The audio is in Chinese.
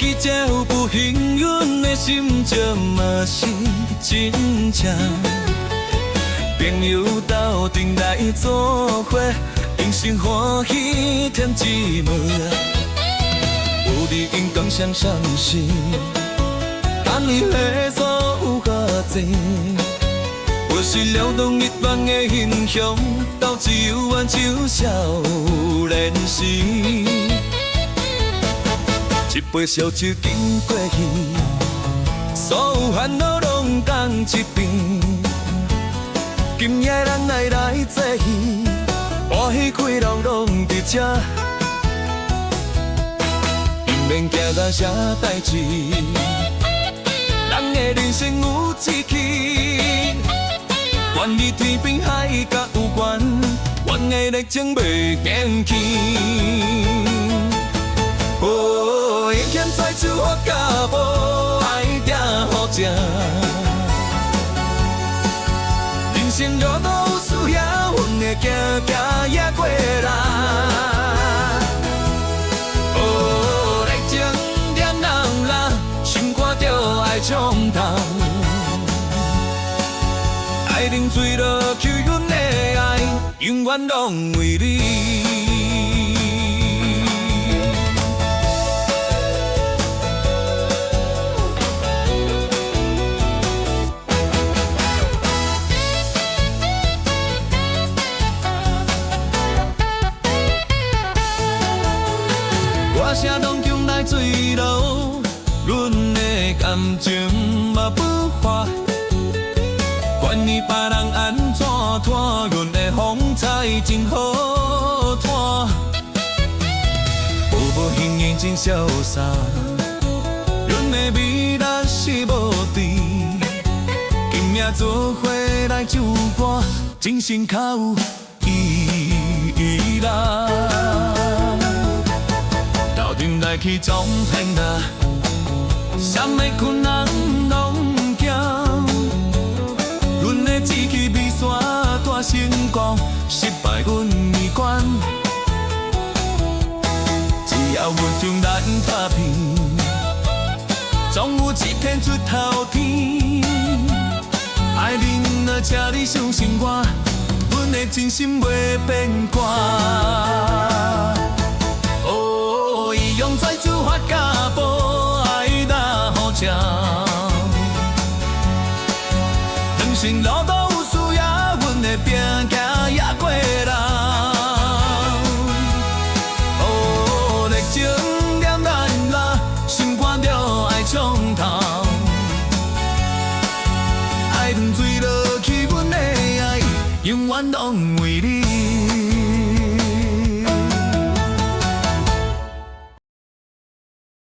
记这有不幸运的心情嘛是真正。朋友斗阵来作伙，人生欢喜添寂寞。有你因共相相识，等你的所有价值。我是撩动一般的英雄，斗志有挽救少年时。一杯烧酒敬过去，所有烦恼拢放一边。今夜咱来做戏，欢喜快乐拢伫这，毋免惊到啥代志。人的人生有志气。愿与天边海角有关，阮的热情袂减轻。哦，一天再出发甲无爱定好正。人生路途有需要，阮会行行也过来。哦，热情点燃啦，心肝着爱冲动。爱啉醉落去，阮的爱永远拢为你。我声拢强来坠落，阮的感情嘛不化。管你别人安怎拖，阮的风采真好拖。有无幸运真潇洒，阮的美丽是无敌。今夜做伙来唱歌，真心较有意义啦。斗阵来去总骗啦，啥物困难拢惊。阮的志气比山大成功，失败阮未管。只要阮中咱打拼，总有一天出头天。爱恁啊，请你相信我，阮的真心袂变卦。哦，一样再出发甲无爱打好正。人生路途有需要，阮会拼行也过来。哦，热情点燃啦，心肝着爱冲动。爱饮醉落去，阮的爱永远拢为你。